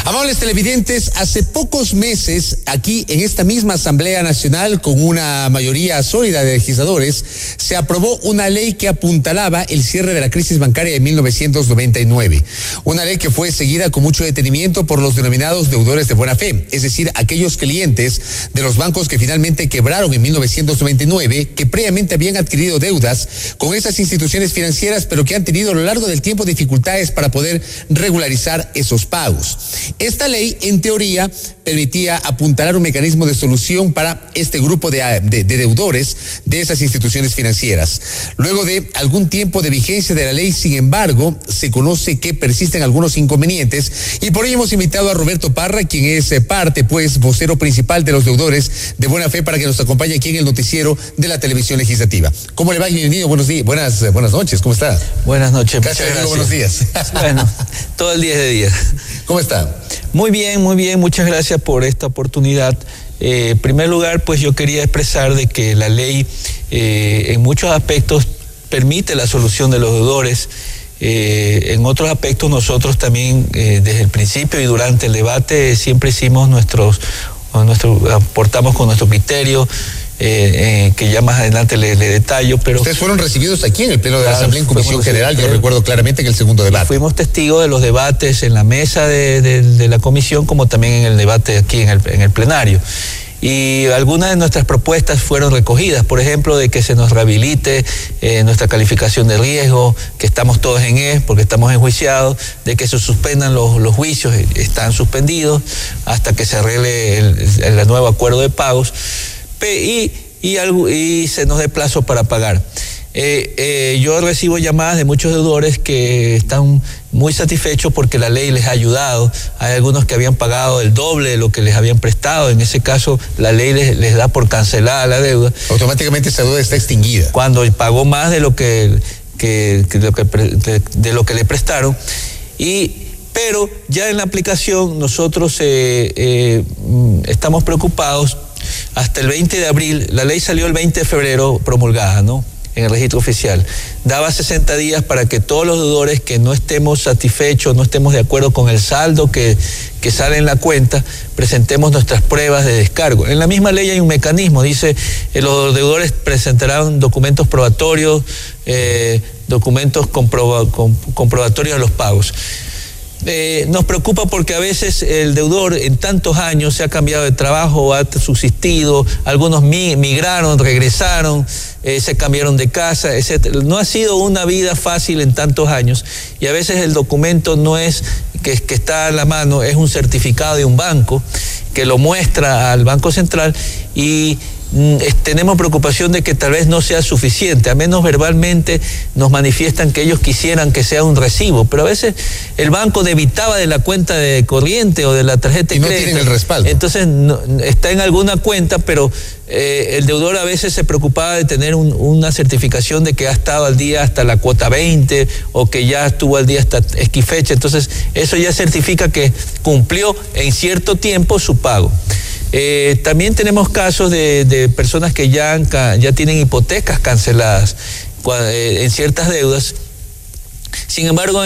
Amables televidentes, hace pocos meses, aquí en esta misma Asamblea Nacional, con una mayoría sólida de legisladores, se aprobó una ley que apuntalaba el cierre de la crisis bancaria de 1999. Una ley que fue seguida con mucho detenimiento por los denominados deudores de buena fe, es decir, aquellos clientes de los bancos que finalmente quebraron en 1999, que previamente habían adquirido deudas con esas instituciones financieras, pero que han tenido a lo largo del tiempo dificultades para poder regularizar esos pagos. Esta ley, en teoría, permitía apuntalar un mecanismo de solución para este grupo de deudores de esas instituciones financieras. Luego de algún tiempo de vigencia de la ley, sin embargo, se conoce que persisten algunos inconvenientes y por ello hemos invitado a Roberto Parra, quien es vocero principal de los deudores de buena fe, para que nos acompañe aquí en el noticiero de la televisión legislativa. ¿Cómo le va? Bienvenido, buenos días, buenas noches, ¿cómo está? Buenas noches. Gracias. Buenos días. Bueno, todo el 10 de 10. ¿Cómo está? Muy bien, muchas gracias por esta oportunidad. En primer lugar, pues yo quería expresar de que la ley en muchos aspectos permite la solución de los deudores. En otros aspectos nosotros también desde el principio y durante el debate siempre hicimos aportamos con nuestro criterio, que ya más adelante le detallo, pero... Ustedes fueron recibidos aquí en el Pleno de la Asamblea en Comisión General, yo recuerdo claramente que el segundo debate. Fuimos testigos de los debates en la mesa de la comisión, como también en el debate aquí en el plenario. Y algunas de nuestras propuestas fueron recogidas, por ejemplo, de que se nos rehabilite nuestra calificación de riesgo, que estamos todos en porque estamos enjuiciados, de que se suspendan los juicios, están suspendidos, hasta que se arregle el nuevo acuerdo de pagos, y se nos dé plazo para pagar. Yo recibo llamadas de muchos deudores que están muy satisfechos porque la ley les ha ayudado. Hay algunos que habían pagado el doble de lo que les habían prestado. En ese caso, la ley les da por cancelada la deuda. Automáticamente esa deuda está extinguida. Cuando pagó más de lo que le prestaron. Pero ya en la aplicación nosotros estamos preocupados. Hasta el 20 de abril, la ley salió el 20 de febrero promulgada, ¿no?, en el registro oficial. Daba 60 días para que todos los deudores que no estemos satisfechos, no estemos de acuerdo con el saldo que sale en la cuenta, presentemos nuestras pruebas de descargo. En la misma ley hay un mecanismo, dice, los deudores presentarán documentos probatorios, documentos comprobatorios de los pagos. Nos preocupa porque a veces el deudor en tantos años se ha cambiado de trabajo, ha subsistido, algunos migraron, regresaron, se cambiaron de casa, etc. No ha sido una vida fácil en tantos años y a veces el documento no es que está a la mano, es un certificado de un banco que lo muestra al Banco Central y tenemos preocupación de que tal vez no sea suficiente, a menos verbalmente nos manifiestan que ellos quisieran que sea un recibo, pero a veces el banco debitaba de la cuenta de corriente o de la tarjeta de crédito. Y no tienen el respaldo. Entonces está en alguna cuenta, pero el deudor a veces se preocupaba de tener una certificación de que ha estado al día hasta la cuota 20 o que ya estuvo al día hasta X fecha, entonces eso ya certifica que cumplió en cierto tiempo su pago. También tenemos casos de personas que ya tienen hipotecas canceladas en ciertas deudas. Sin embargo,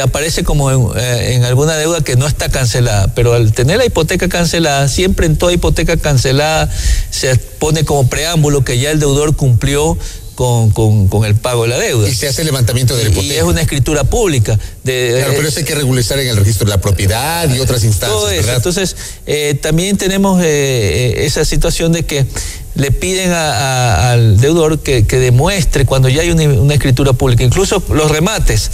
aparece como en alguna deuda que no está cancelada, pero al tener la hipoteca cancelada, siempre en toda hipoteca cancelada se pone como preámbulo que ya el deudor cumplió con el pago de la deuda. Y se hace el levantamiento de la hipoteca. Y es una escritura pública. Claro, pero eso hay que regularizar en el registro de la propiedad y otras instancias, todo eso, ¿verdad? Entonces, también tenemos esa situación de que le piden al deudor que demuestre cuando ya hay una escritura pública. Incluso los remates.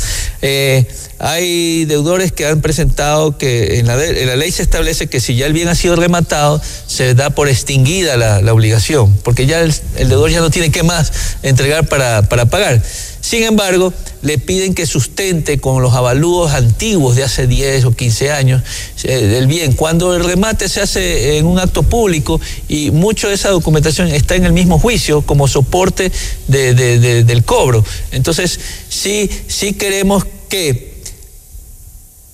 Hay deudores que han presentado que en la ley se establece que si ya el bien ha sido rematado, se da por extinguida la obligación, porque ya el deudor ya no tiene que más entregar para pagar. Sin embargo, le piden que sustente con los avalúos antiguos de hace 10 o 15 años del bien. Cuando el remate se hace en un acto público y mucho de esa documentación está en el mismo juicio como soporte del cobro. Entonces, sí queremos que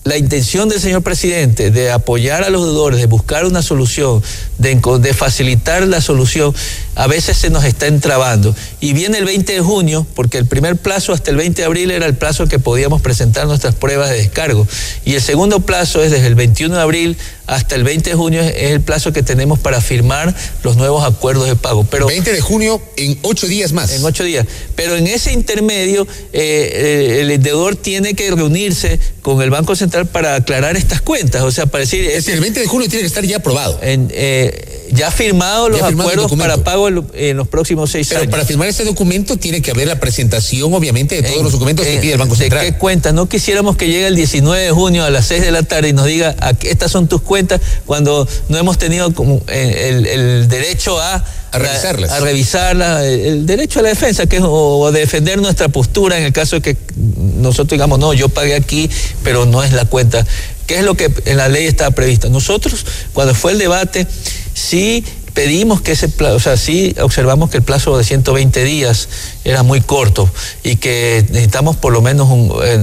la intención del señor presidente de apoyar a los deudores, de buscar una solución, de facilitar la solución, a veces se nos está entrabando. Y viene el 20 de junio, porque el primer plazo hasta el 20 de abril era el plazo que podíamos presentar nuestras pruebas de descargo. Y el segundo plazo es desde el 21 de abril hasta el 20 de junio, es el plazo que tenemos para firmar los nuevos acuerdos de pago. Pero 20 de junio, en 8 días más. En 8 días. Pero en ese intermedio, el deudor tiene que reunirse con el Banco Central para aclarar estas cuentas. O sea, para decir... Es decir, el 20 de junio tiene que estar ya aprobado. Ya firmado los acuerdos para pago en los próximos 6 años. Pero para firmar este documento tiene que haber la presentación, obviamente, de todos los documentos que pide el Banco Central. ¿De qué cuentas? No quisiéramos que llegue el 19 de junio a las 6 de la tarde y nos diga, estas son tus cuentas, cuando no hemos tenido como el derecho a revisarlas. A revisarlas, el derecho a la defensa, que es o defender nuestra postura en el caso de que nosotros digamos, no, yo pagué aquí, pero no es la cuenta. ¿Qué es lo que en la ley estaba prevista? Nosotros, cuando fue el debate, sí pedimos que ese plazo, o sea, sí observamos que el plazo de 120 días era muy corto y que necesitamos por lo menos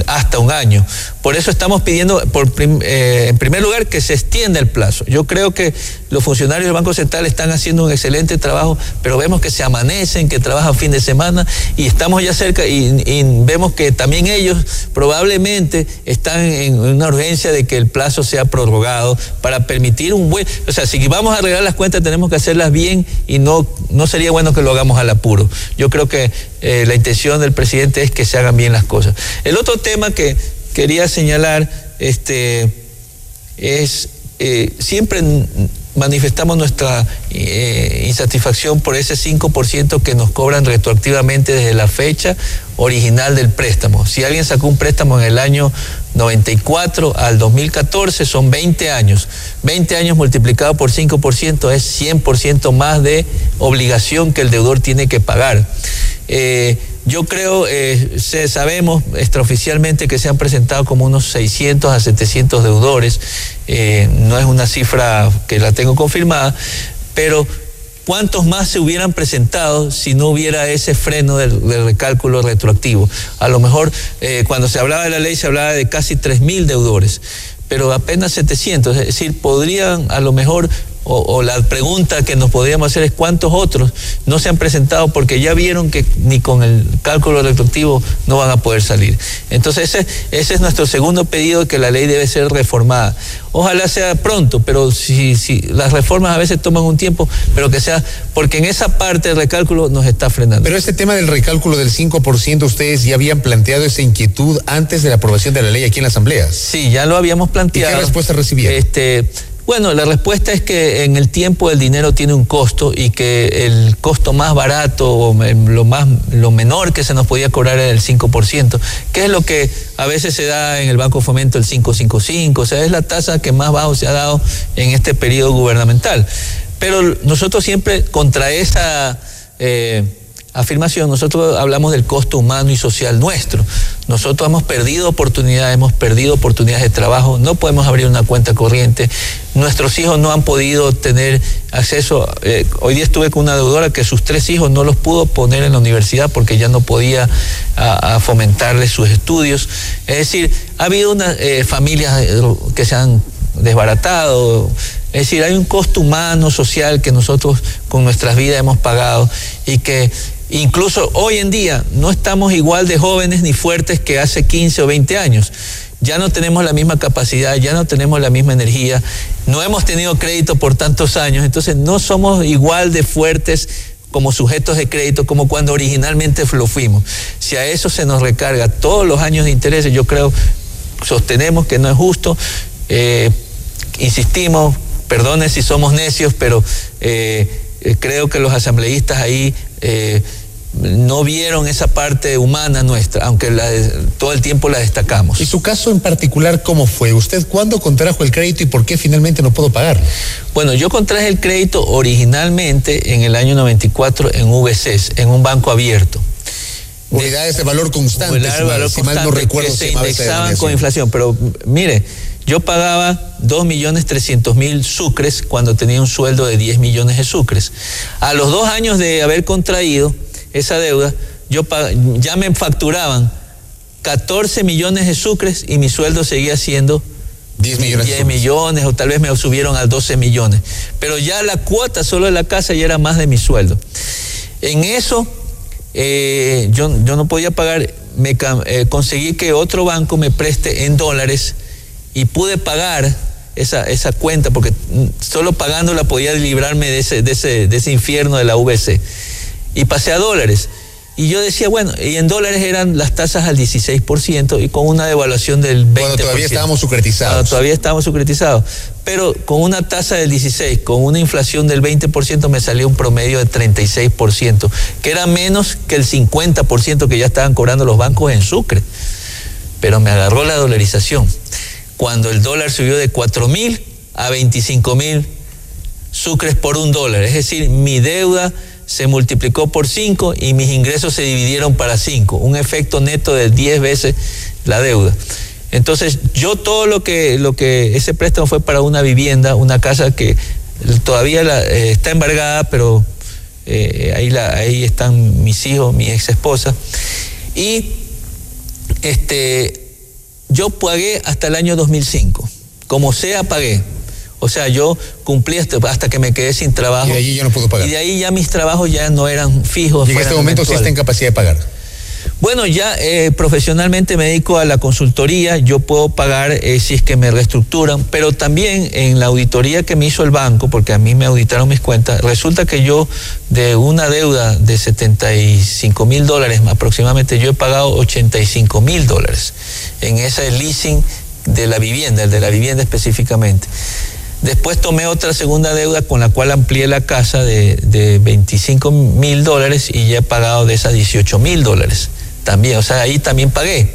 hasta un año. Por eso estamos pidiendo, en primer lugar, que se extienda el plazo. Yo creo que los funcionarios del Banco Central están haciendo un excelente trabajo, pero vemos que se amanecen, que trabajan fin de semana y estamos ya cerca y vemos que también ellos probablemente están en una urgencia de que el plazo sea prorrogado para permitir un buen... O sea, si vamos a arreglar las cuentas tenemos que hacerlas bien y no sería bueno que lo hagamos al apuro. Yo creo que la intención del presidente es que se hagan bien las cosas. El otro tema que quería señalar es siempre manifestamos nuestra insatisfacción por ese 5% que nos cobran retroactivamente desde la fecha original del préstamo. Si alguien sacó un préstamo en el año 94 al 2014 son 20 años. 20 años multiplicado por 5% es 100% más de obligación que el deudor tiene que pagar. Yo creo, sabemos extraoficialmente que se han presentado como unos 600 a 700 deudores. No es una cifra que la tengo confirmada, pero ¿cuántos más se hubieran presentado si no hubiera ese freno del recálculo retroactivo? A lo mejor cuando se hablaba de la ley se hablaba de casi 3.000 deudores, pero apenas 700, es decir, podrían a lo mejor... O la pregunta que nos podríamos hacer es cuántos otros no se han presentado porque ya vieron que ni con el cálculo retroactivo no van a poder salir. Entonces ese es nuestro segundo pedido, de que la ley debe ser reformada. Ojalá sea pronto, pero si las reformas a veces toman un tiempo, pero que sea, porque en esa parte el recálculo nos está frenando. Pero este tema del recálculo del 5%, ustedes ya habían planteado esa inquietud antes de la aprobación de la ley aquí en la Asamblea. Sí, ya lo habíamos planteado. ¿Y qué respuesta recibieron? Bueno, la respuesta es que en el tiempo el dinero tiene un costo y que el costo más barato o lo menor que se nos podía cobrar era el 5%, que es lo que a veces se da en el Banco Fomento, el 5.55, o sea, es la tasa que más bajo se ha dado en este periodo gubernamental. Pero nosotros siempre contra esa afirmación, nosotros hablamos del costo humano y social nuestro. Nosotros hemos perdido oportunidades de trabajo, no podemos abrir una cuenta corriente, nuestros hijos no han podido tener acceso. Hoy día estuve con una deudora que sus 3 hijos no los pudo poner en la universidad porque ya no podía fomentarles sus estudios. Es decir, ha habido unas familias que se han desbaratado. Es decir, hay un costo humano, social que nosotros con nuestras vidas hemos pagado y que incluso hoy en día no estamos igual de jóvenes ni fuertes que hace 15 o 20 años. Ya no tenemos la misma capacidad, ya no tenemos la misma energía, no hemos tenido crédito por tantos años, entonces no somos igual de fuertes como sujetos de crédito como cuando originalmente lo fuimos. Si a eso se nos recarga todos los años de intereses, yo creo, sostenemos que no es justo, insistimos, perdone si somos necios, pero creo que los asambleístas ahí no vieron esa parte humana nuestra, aunque todo el tiempo la destacamos. ¿Y su caso en particular cómo fue? ¿Usted cuándo contrajo el crédito y por qué finalmente no pudo pagar? Bueno, yo contraje el crédito originalmente en el año 94 en VCES, en un banco abierto. Unidades de valor constante, si mal no recuerdo, que se indexaban con inflación, pero mire, yo pagaba 2.300.000 sucres cuando tenía un sueldo de 10 millones de sucres. A los 2 años de haber contraído esa deuda, ya me facturaban 14 millones de sucres y mi sueldo seguía siendo 10 millones. 10 millones, o tal vez me subieron a 12 millones. Pero ya la cuota solo de la casa ya era más de mi sueldo. En eso, yo no podía pagar, conseguí que otro banco me preste en dólares y pude pagar esa cuenta, porque solo pagándola podía librarme de ese infierno de la VC. Y pasé a dólares. Y yo decía, bueno, y en dólares eran las tasas al 16% y con una devaluación del 20%. Cuando todavía estábamos sucretizados. Cuando todavía estábamos sucretizados. Pero con una tasa del 16%, con una inflación del 20%, me salió un promedio de 36%, que era menos que el 50% que ya estaban cobrando los bancos en Sucre. Pero me agarró la dolarización. Cuando el dólar subió de 4.000 a 25.000 sucres por $1. Es decir, mi deuda se multiplicó por 5 y mis ingresos se dividieron para 5. Un efecto neto de 10 veces la deuda. Entonces, yo todo lo que ese préstamo fue para una vivienda, una casa que todavía está embargada, pero ahí están mis hijos, mi ex esposa. Y yo pagué hasta el año 2005. Como sea, pagué. O sea, yo cumplí hasta que me quedé sin trabajo. Y de ahí ya no puedo pagar. Y de ahí ya mis trabajos ya no eran fijos. Y en este momento sí está en capacidad de pagar. Bueno, ya profesionalmente me dedico a la consultoría, yo puedo pagar si es que me reestructuran, pero también en la auditoría que me hizo el banco, porque a mí me auditaron mis cuentas, resulta que yo de una deuda de $75,000 aproximadamente, yo he pagado $85,000 en ese leasing de la vivienda, el de la vivienda específicamente. Después tomé otra segunda deuda con la cual amplié la casa de $25,000 y ya he pagado de esas $18,000 también, o sea, ahí también pagué.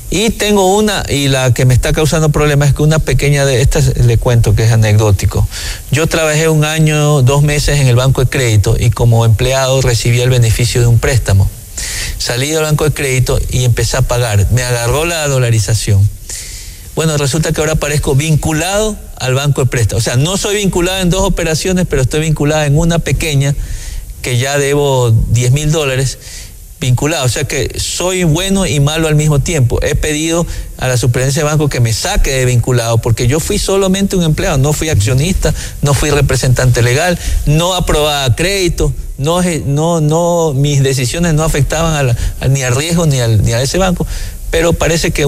Y tengo una, y la que me está causando problemas es que una pequeña de estas, le cuento que es anecdótico. Yo trabajé 1 año, 2 meses en el banco de crédito y como empleado recibía el beneficio de un préstamo. Salí del banco de crédito y empecé a pagar. Me agarró la dolarización. Bueno, resulta que ahora aparezco vinculado al banco de préstamo. O sea, no soy vinculado en 2 operaciones, pero estoy vinculado en una pequeña que ya debo $10,000 vinculado. O sea que soy bueno y malo al mismo tiempo. He pedido a la superintendencia de banco que me saque de vinculado, porque yo fui solamente un empleado, no fui accionista, no fui representante legal, no aprobaba crédito, mis decisiones no afectaban ni al riesgo ni a ese banco, pero parece que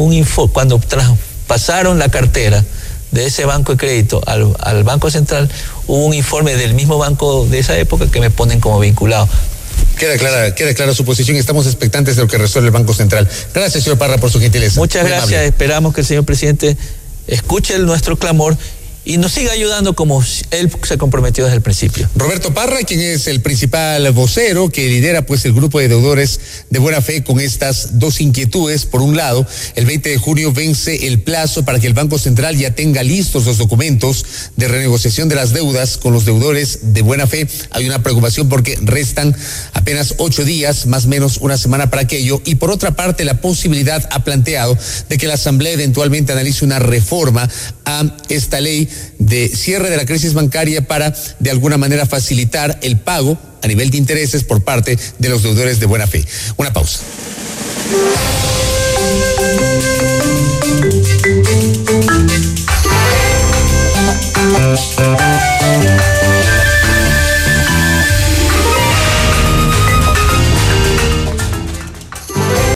cuando traspasaron la cartera de ese banco de crédito al Banco Central, hubo un informe del mismo banco de esa época que me ponen como vinculado. Queda clara su posición. Estamos expectantes de lo que resuelve el Banco Central. Gracias, señor Parra, por su gentileza. Muchas gracias. Amable. Esperamos que el señor presidente escuche nuestro clamor y nos siga ayudando como él se comprometió desde el principio. Roberto Parra, quien es el principal vocero que lidera pues el grupo de deudores de buena fe con estas 2 inquietudes. Por un lado, el 20 de junio vence el plazo para que el Banco Central ya tenga listos los documentos de renegociación de las deudas con los deudores de buena fe. Hay una preocupación porque restan apenas 8 días, más o menos una semana para aquello. Y por otra parte, la posibilidad ha planteado de que la Asamblea eventualmente analice una reforma a esta ley de cierre de la crisis bancaria para de alguna manera facilitar el pago a nivel de intereses por parte de los deudores de buena fe. Una pausa.